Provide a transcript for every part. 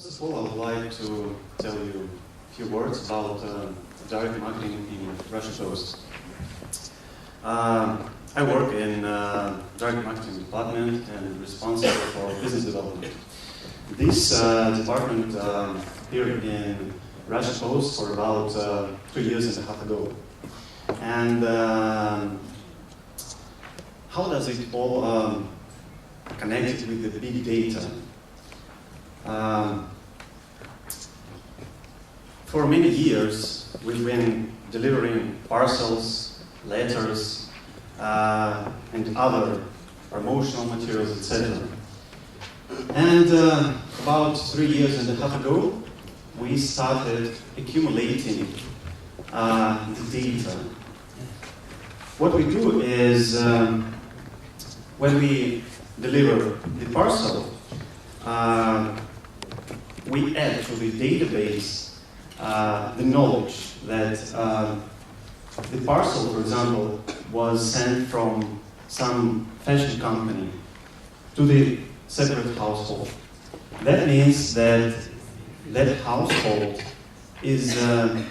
First of all, I would like to tell you a few words about direct marketing in Russian Post. I work in direct marketing department and responsible for business development. This department appeared in Russian Post for about 2 years and a half ago. And how does it all connect with the big data? For many years, we've been delivering parcels, letters, and other promotional materials, etc. And about 3 years and a half ago, we started accumulating the data. What we do is, when we deliver the parcel, we add to the database the knowledge that the parcel, for example, was sent from some fashion company to the separate household. That means that that household is a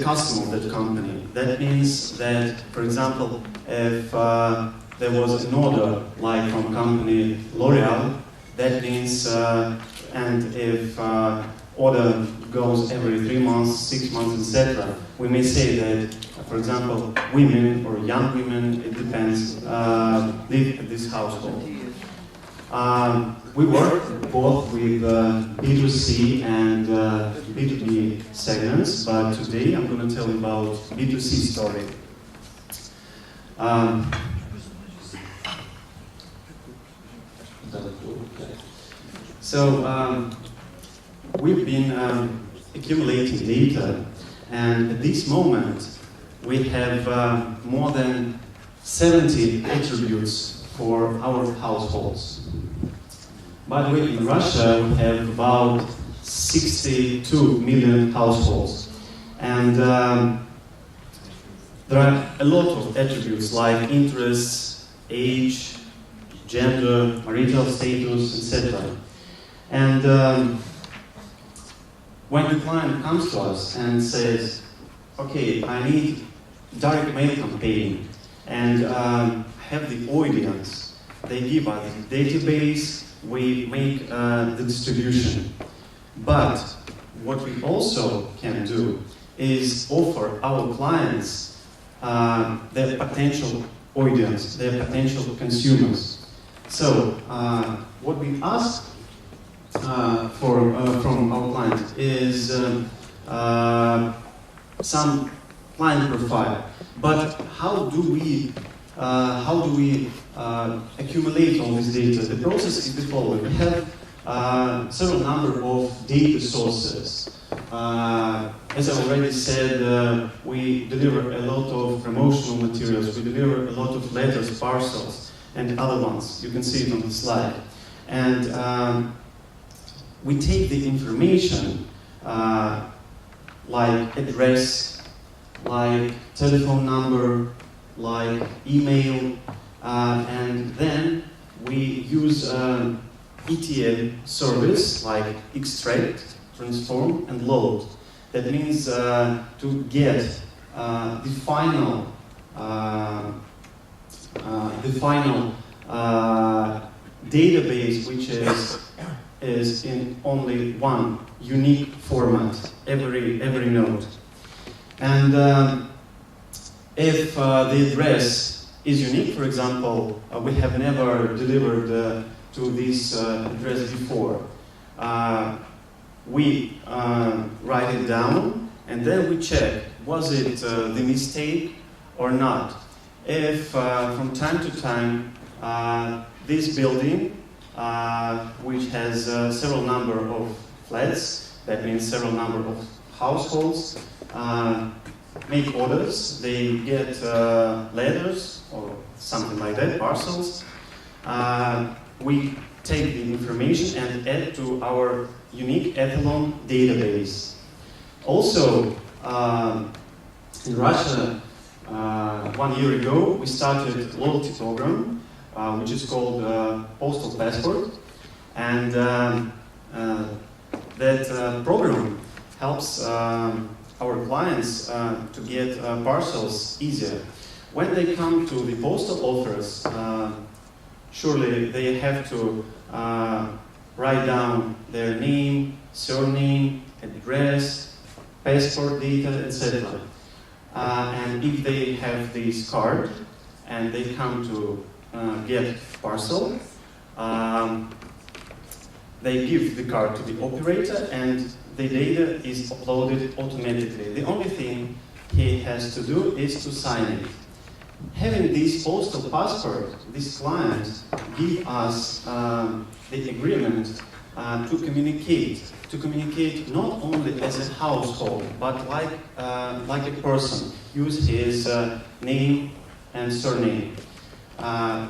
customer of that company. That means that, for example, if there was an order like from company L'Oreal, that means, and if order goes every 3 months, 6 months, etc., we may say that, for example, women or young women, it depends, live at this household. We work both with B2C and B2B segments, but today I'm going to tell you about B2C story. So we've been accumulating data, and at this moment we have more than 70 attributes for our households. By the way, in Russia we have about 62 million households, and there are a lot of attributes like interests, age, gender, marital status, etc. And when the client comes to us and says, okay, I need direct mail campaign and have the audience, they give us the database, we make the distribution. But what we also can do is offer our clients their potential audience, their potential consumers. So what we ask from our clients is some client profile. But how do we accumulate all this data? The process is the following. We have several number of data sources. As I already said, we deliver a lot of promotional materials. We deliver a lot of letters, parcels, and other ones. You can see it on the slide. And we take the information like address, like telephone number, like email, and then we use ETL service like extract, transform, and load. That means to get the final database, which is in only one unique format every node. And if the address is unique, for example, we have never delivered to this address before, we write it down and then we check, was it the mistake or not? If from time to time this building, which has several number of flats, that means several number of households, make orders, they get letters or something like that, parcels. We take the information and add to our unique echelon database. Also, in Russia, 1 year ago, we started a loyalty program, which is called Postal Passport. And That program helps our clients to get parcels easier. When they come to the postal office, surely they have to write down their name, surname, address, passport data, etc. And if they have this card and they come to get parcel, they give the card to the operator and the data is uploaded automatically. The only thing he has to do is to sign it. Having this postal passport, this client give us the agreement to communicate not only as a household, but like a person, use his name and surname.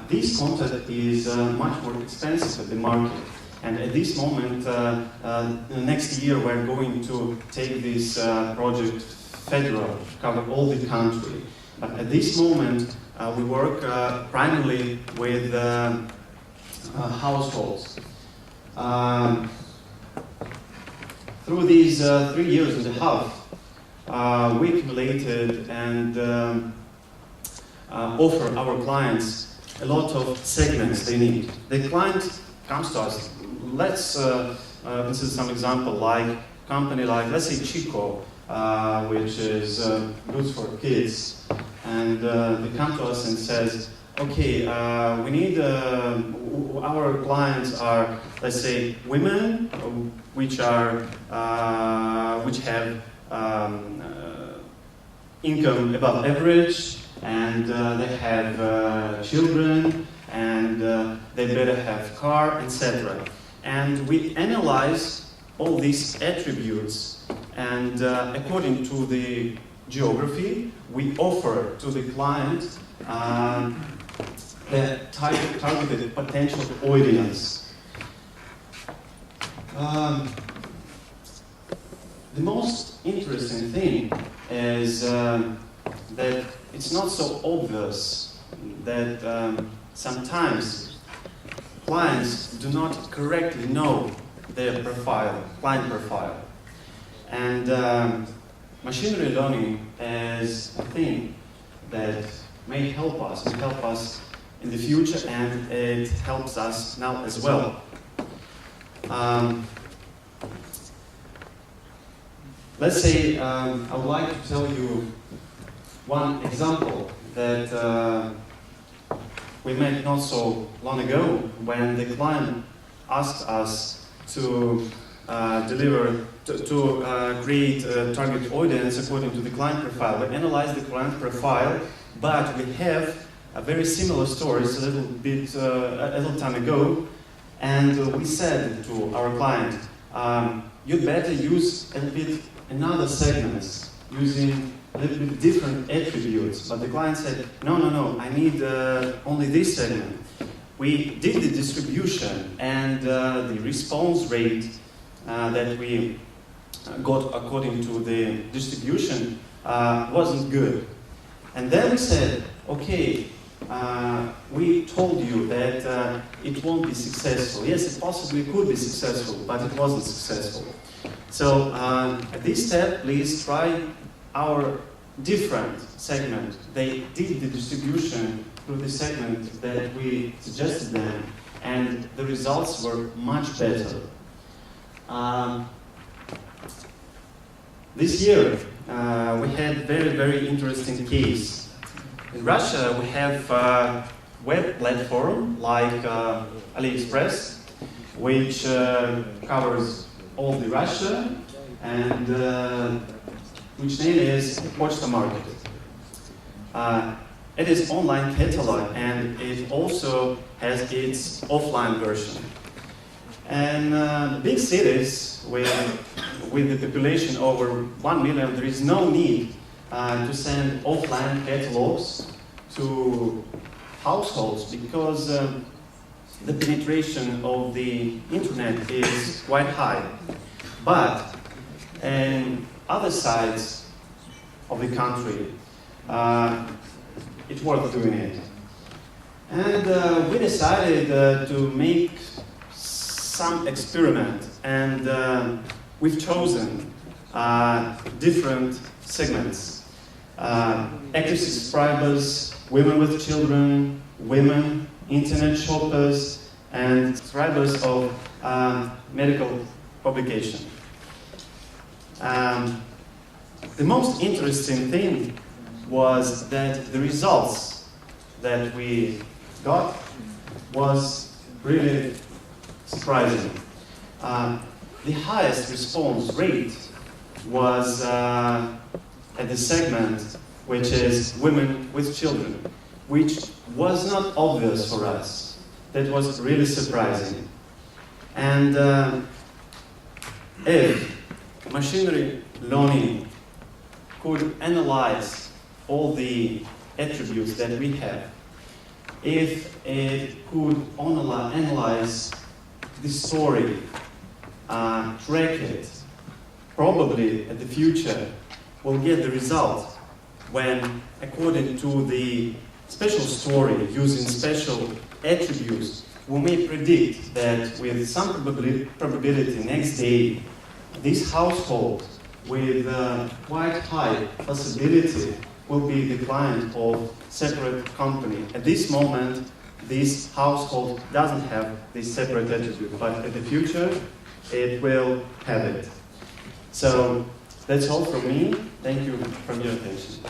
This contact is much more expensive at the market. And at this moment, next year, we're going to take this project federal, to cover all the country. But at this moment, we work primarily with households. Through these 3 years and a half, we accumulated and offer our clients a lot of segments they need. The client comes to us. Let's consider some example, like company like, let's say, Chico, which is goods for kids, and they come to us and says, okay, we need, our clients are, let's say, women, which have income above average, and they have children, and they better have car, etc. And we analyze all these attributes, and according to the geography, we offer to the client the targeted potential audience. The most interesting thing is that it's not so obvious that sometimes clients do not correctly know their client profile. And machine learning is a thing that may help us in the future, and it helps us now as well. Let's say I would like to tell you one example that we made not so long ago, when the client asked us to create a target audience according to the client profile. We analyzed the client profile, but we have a very similar stories a little time ago, and we said to our client, you'd better use a little bit another segments using a little bit different attributes. But the client said, no, I need only this segment. We did the distribution, and the response rate that we got according to the distribution wasn't good. And then we said, okay, we told you that it won't be successful. Yes, it possibly could be successful, but it wasn't successful. So at this step, please try our different segment. They did the distribution through the segment that we suggested them, and the results were much better. This year, we had very interesting case. In Russia, we have a web platform like AliExpress, which covers all the Russia, and which name is Pochta Market. It is online catalog, and it also has its offline version. And big cities with the population over 1 million, there is no need to send offline catalogs to households, because the penetration of the internet is quite high. But in other sides of the country, it's worth doing it. And we decided to make some experiment. and we've chosen different segments. Active subscribers, women with children, women, internet shoppers, and subscribers of medical publication. The most interesting thing was that the results that we got was really surprising. The highest response rate was at the segment which is women with children, which was not obvious for us. That was really surprising. And if machinery learning could analyze all the attributes that we have, if it could analyze the story, track it, probably at the future we'll get the result when, according to the special story, using special attributes, we may predict that with some probability next day, this household with quite high possibility will be the client of separate company. At this moment, this household doesn't have this separate attribute, but in the future, it will have it. So that's all from me. Thank you for your attention.